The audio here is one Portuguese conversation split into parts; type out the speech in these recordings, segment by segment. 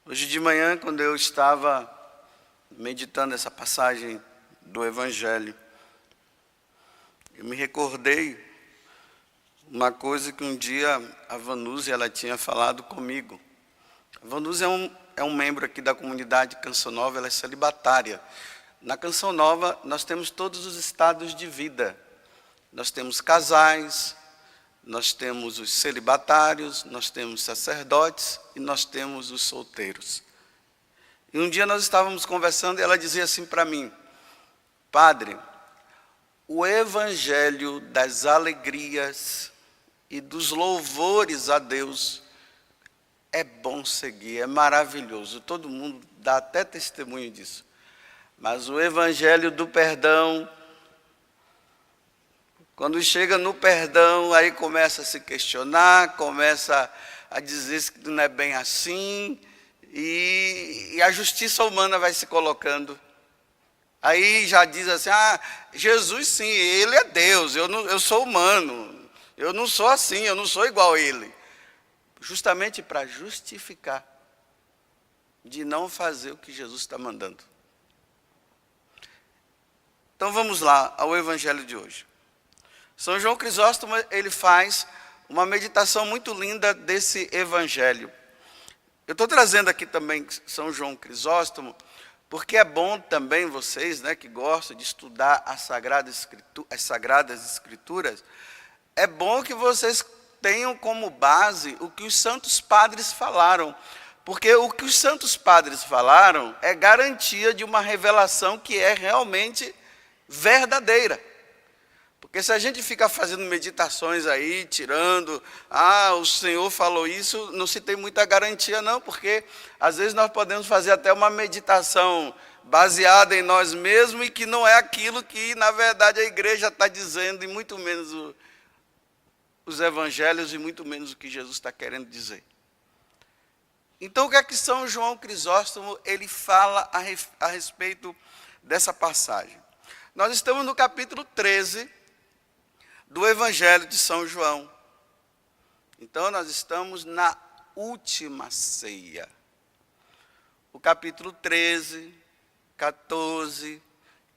Hoje de manhã, quando eu estava meditando essa passagem do Evangelho, eu me recordei uma coisa que um dia a Vanusa ela tinha falado comigo. A Vanusa é um membro aqui da comunidade Canção Nova, ela é celibatária. Na Canção Nova, nós temos todos os estados de vida. Nós temos casais, nós temos os celibatários, nós temos sacerdotes e nós temos os solteiros. E um dia nós estávamos conversando e ela dizia assim para mim: Padre, o evangelho das alegrias e dos louvores a Deus é bom seguir, é maravilhoso. Todo mundo dá até testemunho disso. Mas o evangelho do perdão, quando chega no perdão, aí começa a se questionar, começa a dizer que não é bem assim, e a justiça humana vai se colocando. Aí já diz assim, Jesus sim, ele é Deus, eu sou humano, eu não sou assim, eu não sou igual a ele. Justamente para justificar de não fazer o que Jesus está mandando. Então vamos lá ao evangelho de hoje. São João Crisóstomo, ele faz uma meditação muito linda desse evangelho. Eu estou trazendo aqui também São João Crisóstomo, porque é bom também vocês, que gostam de estudar as Sagradas Escrituras, é bom que vocês tenham como base o que os santos padres falaram, porque o que os santos padres falaram é garantia de uma revelação que é realmente verdadeira. Porque se a gente fica fazendo meditações aí, tirando, o Senhor falou isso, não se tem muita garantia não, porque às vezes nós podemos fazer até uma meditação baseada em nós mesmos e que não é aquilo que na verdade a igreja está dizendo, e muito menos os evangelhos e muito menos o que Jesus está querendo dizer. Então o que é que São João Crisóstomo ele fala a respeito dessa passagem? Nós estamos no capítulo 13 do Evangelho de São João. Então, nós estamos na última ceia. O capítulo 13, 14,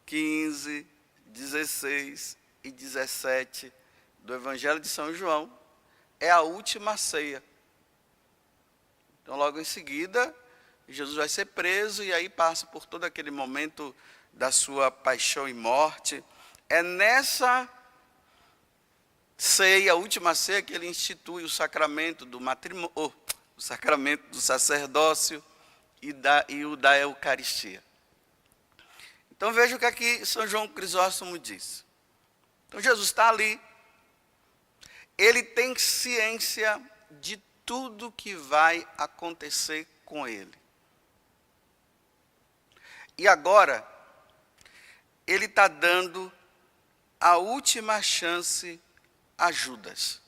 15, 16 e 17 do Evangelho de São João é a última ceia. Então, logo em seguida, Jesus vai ser preso e aí passa por todo aquele momento da sua paixão e morte. É nessa ceia, a última ceia, que ele institui o sacramento do matrimônio, o sacramento do sacerdócio e o da Eucaristia. Então veja o que aqui São João Crisóstomo diz. Então Jesus está ali, ele tem ciência de tudo que vai acontecer com ele. E agora, ele está dando a última chance a Judas.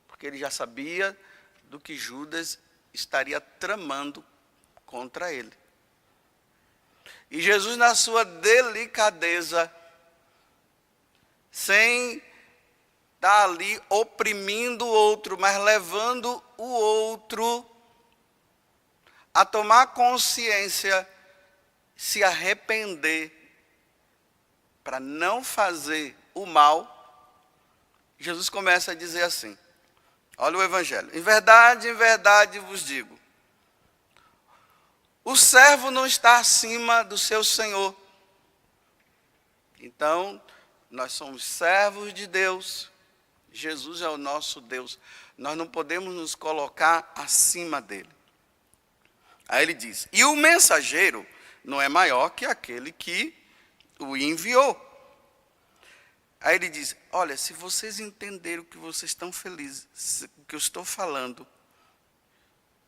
Porque ele já sabia do que Judas estaria tramando contra ele. E Jesus, na sua delicadeza, sem estar ali oprimindo o outro, mas levando o outro a tomar consciência, se arrepender, para não fazer o mal, Jesus começa a dizer assim, olha o evangelho: em verdade vos digo, o servo não está acima do seu senhor. Então, nós somos servos de Deus, Jesus é o nosso Deus, nós não podemos nos colocar acima dele. Aí ele diz, e o mensageiro não é maior que aquele que o enviou. Aí ele diz, olha, se vocês entenderem o que vocês estão felizes, o que eu estou falando,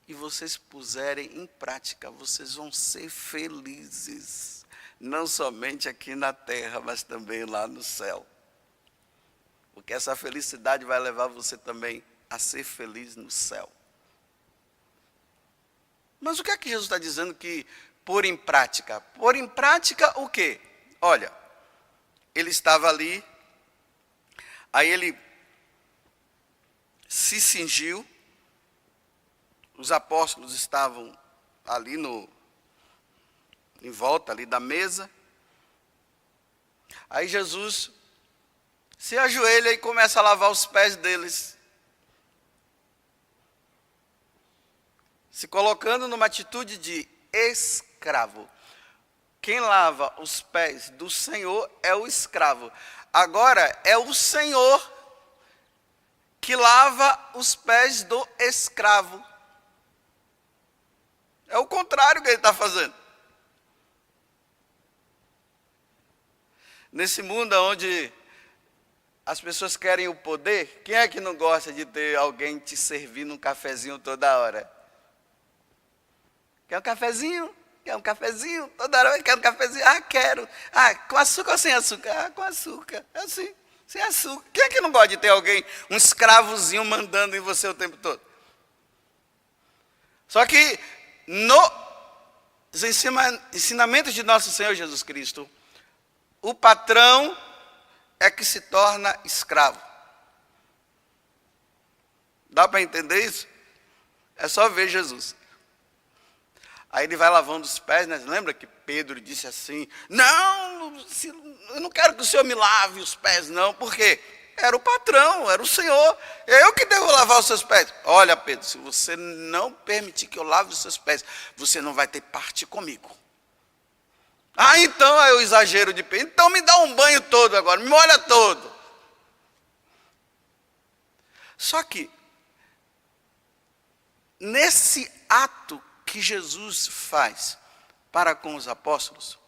e vocês puserem em prática, vocês vão ser felizes. Não somente aqui na terra, mas também lá no céu. Porque essa felicidade vai levar você também a ser feliz no céu. Mas o que é que Jesus está dizendo que pôr em prática? Pôr em prática o quê? Olha, ele estava ali, aí ele se cingiu, os apóstolos estavam ali em volta ali da mesa. Aí Jesus se ajoelha e começa a lavar os pés deles, se colocando numa atitude de escravo. Quem lava os pés do Senhor é o escravo. Agora é o Senhor que lava os pés do escravo. É o contrário que ele está fazendo. Nesse mundo onde as pessoas querem o poder, quem é que não gosta de ter alguém te servindo um cafezinho toda hora? Quer um cafezinho? Quer um cafezinho? Toda hora quer um cafezinho? Ah, quero. Ah, com açúcar ou sem açúcar? Ah, com açúcar. É assim, sem açúcar. Quem é que não gosta de ter alguém, um escravozinho mandando em você o tempo todo? Só que nos ensinamentos de nosso Senhor Jesus Cristo, o patrão é que se torna escravo. Dá para entender isso? É só ver Jesus. Aí ele vai lavando os pés, né? Lembra que Pedro disse assim: não, eu não quero que o Senhor me lave os pés, não. Por quê? Era o patrão, era o Senhor. Eu que devo lavar os seus pés. Olha, Pedro, se você não permitir que eu lave os seus pés, você não vai ter parte comigo. Ah, então é o exagero de Pedro. Então me dá um banho todo agora, me molha todo. Só que, nesse ato que Jesus faz para com os apóstolos,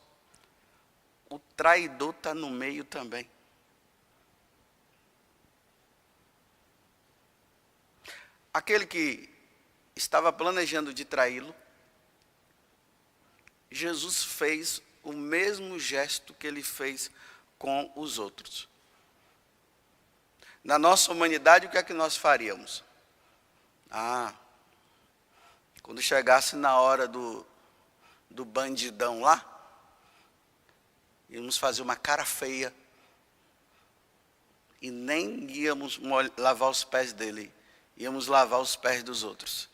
o traidor está no meio também. Aquele que estava planejando de traí-lo, Jesus fez o mesmo gesto que ele fez com os outros. Na nossa humanidade, o que é que nós faríamos? Quando chegasse na hora do bandidão lá, íamos fazer uma cara feia e nem íamos lavar os pés dele, íamos lavar os pés dos outros,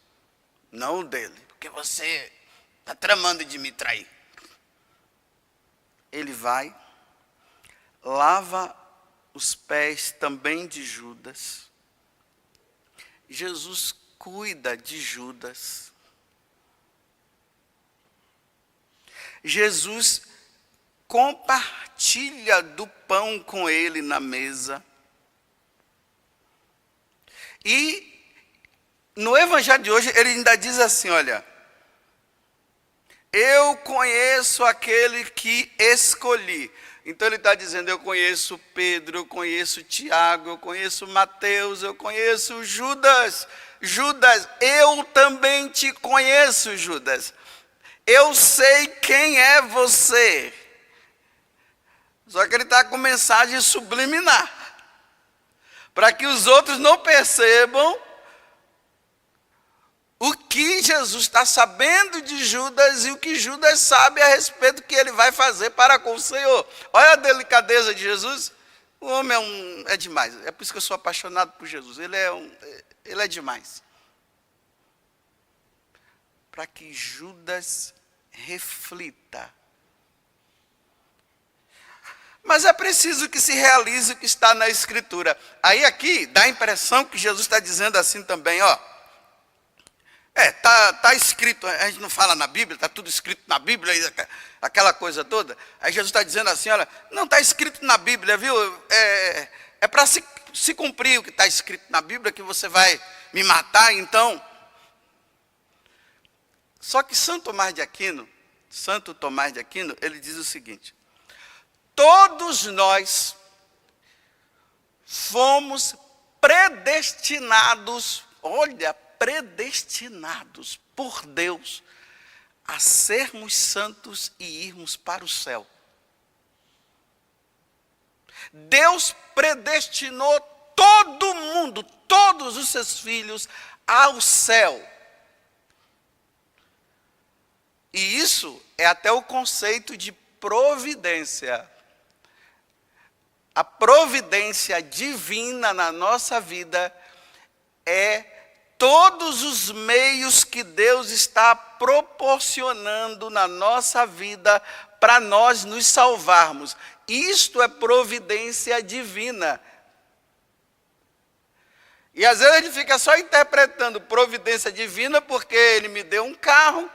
não o dele, porque você está tramando de me trair. Ele vai, lava os pés também de Judas. Jesus cuida de Judas. Jesus compartilha do pão com ele na mesa. E no evangelho de hoje ele ainda diz assim, olha: eu conheço aquele que escolhi. Então ele está dizendo: eu conheço Pedro, eu conheço Tiago, eu conheço Mateus, eu conheço Judas. Judas, eu também te conheço, Judas. Eu sei quem é você. Só que ele está com mensagem subliminar, para que os outros não percebam o que Jesus está sabendo de Judas e o que Judas sabe a respeito do que ele vai fazer para com o Senhor. Olha a delicadeza de Jesus. O homem é demais. É por isso que eu sou apaixonado por Jesus. Ele é demais. Para que Judas reflita. Mas é preciso que se realize o que está na Escritura. Aí aqui dá a impressão que Jesus está dizendo assim também, ó. Tá escrito, a gente não fala na Bíblia, está tudo escrito na Bíblia, aquela coisa toda. Aí Jesus está dizendo assim, olha, não está escrito na Bíblia, viu? É para se cumprir o que está escrito na Bíblia, que você vai me matar, então. Só que Santo Tomás de Aquino, ele diz o seguinte: todos nós fomos predestinados, predestinados por Deus a sermos santos e irmos para o céu. Deus predestinou todo mundo, todos os seus filhos, ao céu. E isso é até o conceito de providência. A providência divina na nossa vida é todos os meios que Deus está proporcionando na nossa vida para nós nos salvarmos. Isto é providência divina. E às vezes a gente fica só interpretando providência divina porque ele me deu um carro.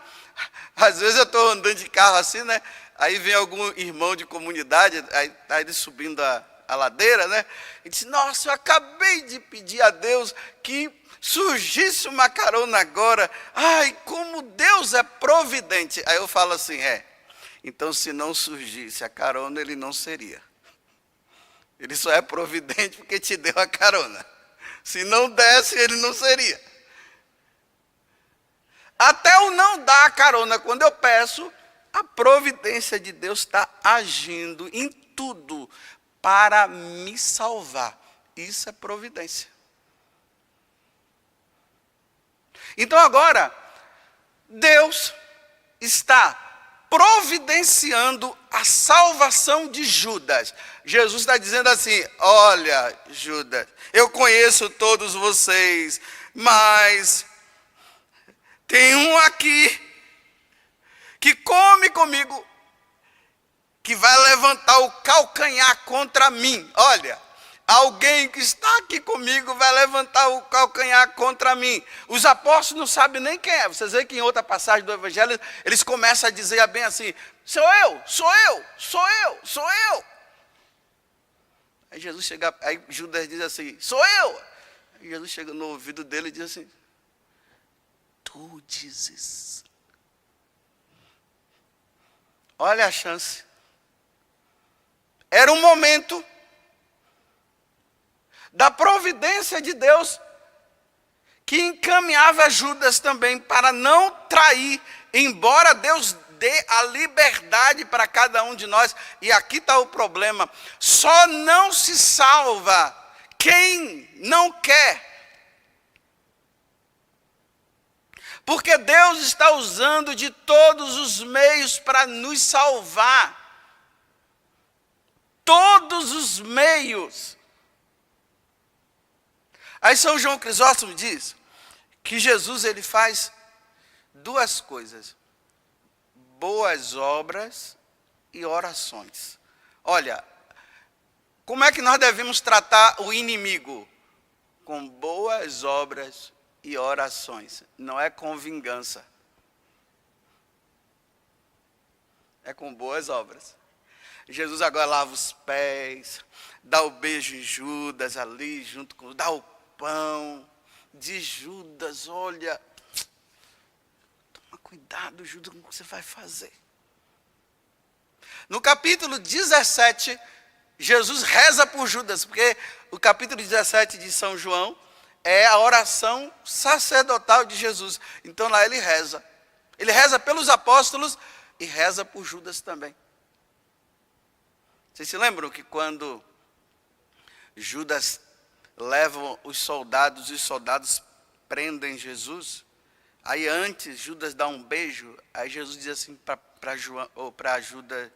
Às vezes eu estou andando de carro assim, né? Aí vem algum irmão de comunidade, aí está ele subindo a ladeira, né? E diz, nossa, eu acabei de pedir a Deus que surgisse uma carona agora. Ai, como Deus é providente. Aí eu falo assim, então se não surgisse a carona, ele não seria. Ele só é providente porque te deu a carona. Se não desse, ele não seria. Até o não dar a carona, quando eu peço, a providência de Deus está agindo em tudo para me salvar. Isso é providência. Então agora, Deus está providenciando a salvação de Judas. Jesus está dizendo assim, olha, Judas, eu conheço todos vocês, mas tem um aqui que come comigo, que vai levantar o calcanhar contra mim. Olha, alguém que está aqui comigo vai levantar o calcanhar contra mim. Os apóstolos não sabem nem quem é. Vocês veem que em outra passagem do Evangelho, eles começam a dizer bem assim, sou eu, sou eu, sou eu, sou eu. Aí Jesus chega, aí Judas diz assim, sou eu. Aí Jesus chega no ouvido dele e diz assim, tu dizes. Olha a chance. Era um momento da providência de Deus que encaminhava Judas também para não trair, embora Deus dê a liberdade para cada um de nós. E aqui está o problema, só não se salva quem não quer. Porque Deus está usando de todos os meios para nos salvar. Todos os meios. Aí São João Crisóstomo diz que Jesus ele faz duas coisas: boas obras e orações. Olha, como é que nós devemos tratar o inimigo? Com boas obras e orações. Não é com vingança. É com boas obras. Jesus agora lava os pés, dá o beijo em Judas ali, junto com, dá o pão de Judas, olha, toma cuidado, Judas, com o que você vai fazer. No capítulo 17, Jesus reza por Judas, porque o capítulo 17 de São João é a oração sacerdotal de Jesus. Então lá ele reza. Ele reza pelos apóstolos e reza por Judas também. Vocês se lembram que quando Judas leva os soldados prendem Jesus, aí antes Judas dá um beijo, aí Jesus diz assim para Judas,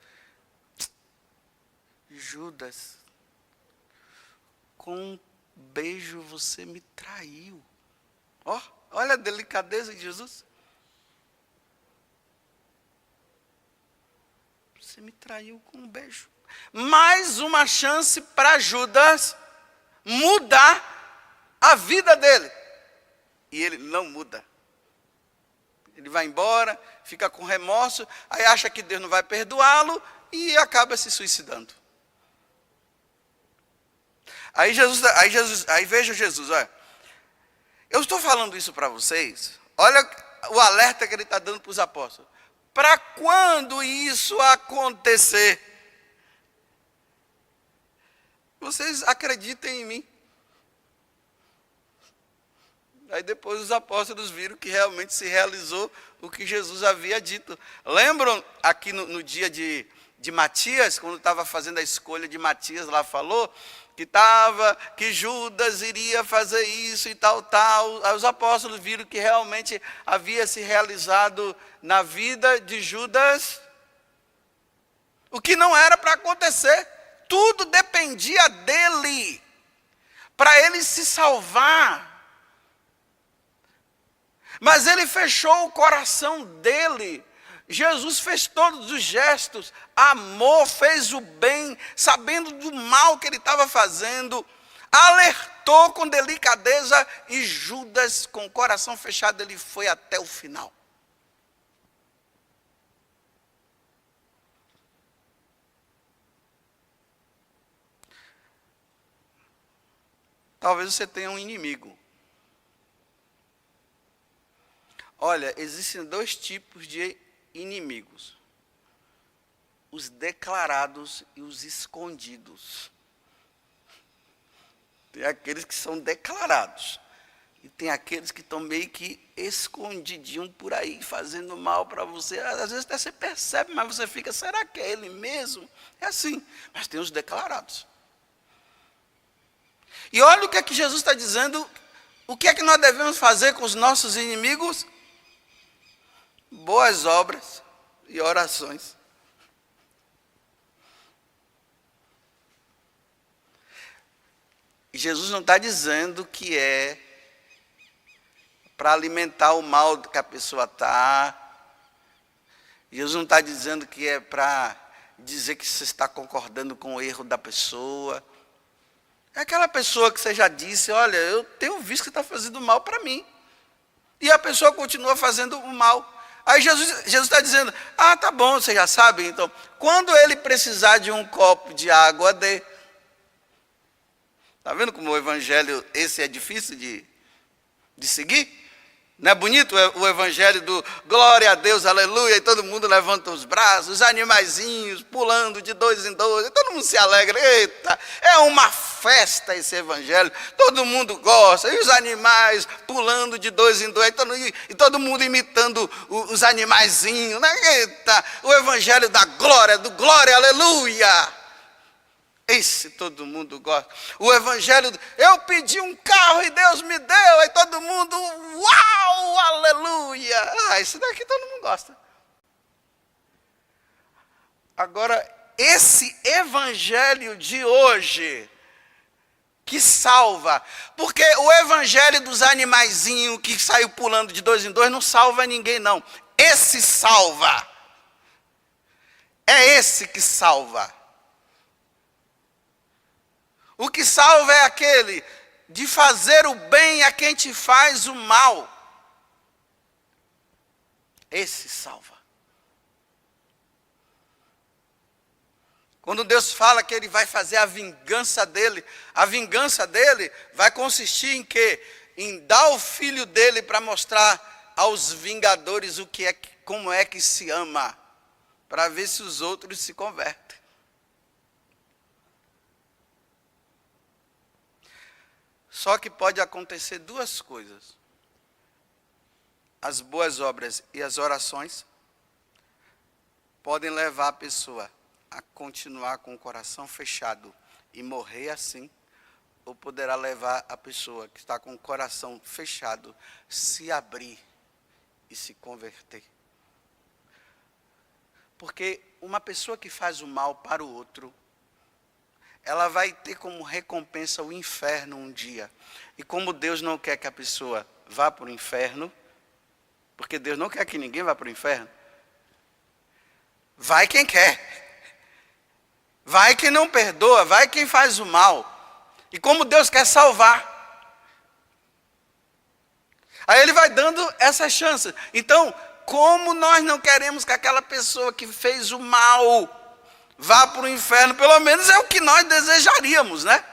Judas, com um beijo você me traiu. Olha a delicadeza de Jesus. Você me traiu com um beijo. Mais uma chance para Judas mudar a vida dele. E ele não muda. Ele vai embora, fica com remorso, aí acha que Deus não vai perdoá-lo e acaba se suicidando. Aí veja Jesus, olha. Eu estou falando isso para vocês, olha o alerta que ele está dando para os apóstolos. Para quando isso acontecer, vocês acreditem em mim. Aí depois os apóstolos viram que realmente se realizou o que Jesus havia dito. Lembram aqui no dia de Matias, quando estava fazendo a escolha de Matias, lá falou que Judas iria fazer isso e tal. Aí os apóstolos viram que realmente havia se realizado na vida de Judas o que não era para acontecer. Tudo dependia dele, para ele se salvar. Mas ele fechou o coração dele. Jesus fez todos os gestos, amou, fez o bem, sabendo do mal que ele estava fazendo, alertou com delicadeza, e Judas, com o coração fechado, ele foi até o final. Talvez você tenha um inimigo. Olha, existem dois tipos de inimigos: os declarados e os escondidos. Tem aqueles que são declarados, e tem aqueles que estão meio que escondidinho por aí, fazendo mal para você. Às vezes até você percebe, mas você fica, será que é ele mesmo? É assim, mas tem os declarados. E olha o que é que Jesus está dizendo, o que é que nós devemos fazer com os nossos inimigos? Boas obras e orações. E Jesus não está dizendo que é para alimentar o mal que a pessoa está. Jesus não está dizendo que é para dizer que você está concordando com o erro da pessoa. É aquela pessoa que você já disse, olha, eu tenho visto que está fazendo mal para mim. E a pessoa continua fazendo o mal. Aí Jesus está dizendo, tá bom, você já sabe, então, quando ele precisar de um copo de água, dê. Está vendo como o evangelho, esse é difícil de seguir? Não é bonito o evangelho do glória a Deus, aleluia, e todo mundo levanta os braços, os animaizinhos pulando de dois em dois, e todo mundo se alegra. Eita, é uma festa esse evangelho, todo mundo gosta, e os animais pulando de dois em dois, e todo mundo imitando os animaizinhos, né? Eita, o evangelho da glória, do glória, aleluia. Esse todo mundo gosta. O evangelho, eu pedi um carro e Deus me deu, aí todo mundo, uau, aleluia. Esse daqui todo mundo gosta. Agora, esse evangelho de hoje, que salva, porque o evangelho dos animaizinhos que saiu pulando de dois em dois não salva ninguém, não. Esse salva. É esse que salva. O que salva é aquele de fazer o bem a quem te faz o mal. Esse salva. Quando Deus fala que Ele vai fazer a vingança dele vai consistir em quê? Em dar o filho dele para mostrar aos vingadores como é que se ama, para ver se os outros se convertem. Só que pode acontecer duas coisas. As boas obras e as orações podem levar a pessoa a continuar com o coração fechado e morrer assim, ou poderá levar a pessoa que está com o coração fechado se abrir e se converter. Porque uma pessoa que faz o mal para o outro, ela vai ter como recompensa o inferno um dia. E como Deus não quer que a pessoa vá para o inferno, porque Deus não quer que ninguém vá para o inferno, vai quem quer. Vai quem não perdoa, vai quem faz o mal. E como Deus quer salvar, aí Ele vai dando essa chance. Então, como nós não queremos que aquela pessoa que fez o mal vá para o inferno, pelo menos é o que nós desejaríamos, né?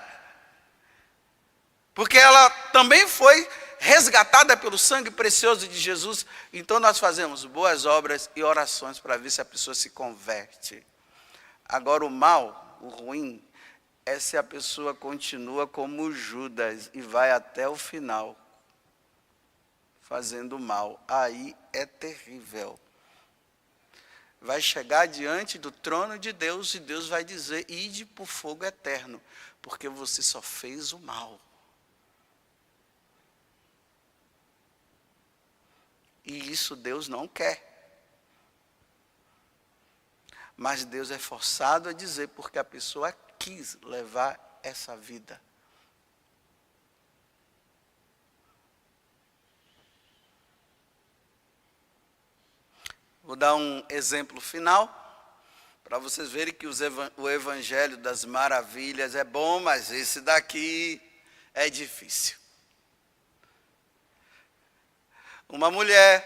Porque ela também foi resgatada pelo sangue precioso de Jesus. Então nós fazemos boas obras e orações para ver se a pessoa se converte. Agora o mal, o ruim, é se a pessoa continua como Judas e vai até o final fazendo mal. Aí é terrível. Vai chegar diante do trono de Deus e Deus vai dizer, ide para o fogo eterno, porque você só fez o mal. E isso Deus não quer. Mas Deus é forçado a dizer, porque a pessoa quis levar essa vida. Vou dar um exemplo final, para vocês verem que o Evangelho das Maravilhas é bom, mas esse daqui é difícil. Uma mulher,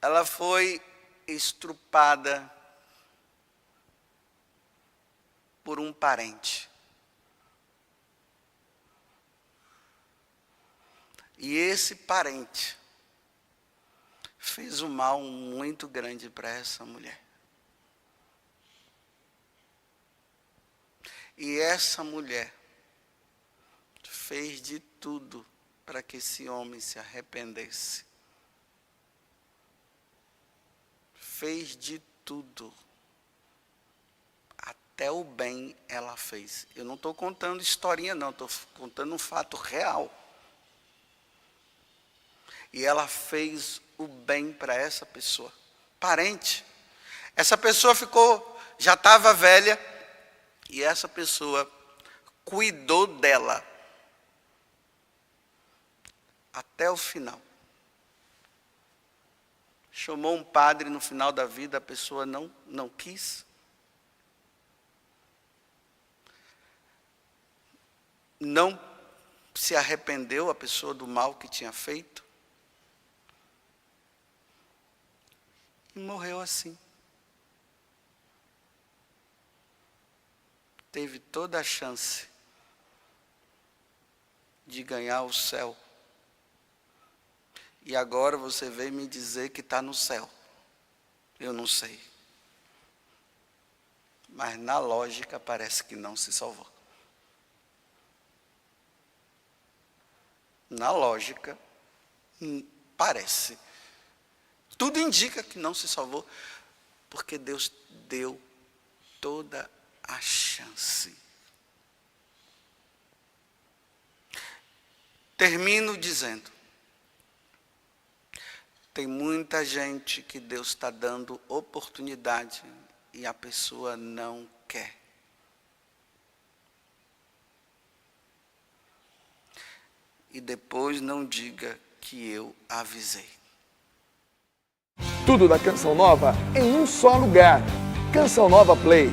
ela foi estrupada por um parente. E esse parente fez um mal muito grande para essa mulher. E essa mulher fez de tudo para que esse homem se arrependesse. Fez de tudo. Até o bem ela fez. Eu não estou contando historinha não, estou contando um fato real. E ela fez o bem para essa pessoa, parente. Essa pessoa já estava velha, e essa pessoa cuidou dela até o final. Chamou um padre no final da vida, a pessoa não quis. Não se arrependeu a pessoa do mal que tinha feito. E morreu assim. Teve toda a chance de ganhar o céu. E agora você veio me dizer que está no céu. Eu não sei. Mas na lógica parece que não se salvou. Na lógica, parece. Tudo indica que não se salvou, porque Deus deu toda a chance. Termino dizendo, tem muita gente que Deus está dando oportunidade e a pessoa não quer. E depois não diga que eu avisei. Tudo da Canção Nova em um só lugar. Canção Nova Play.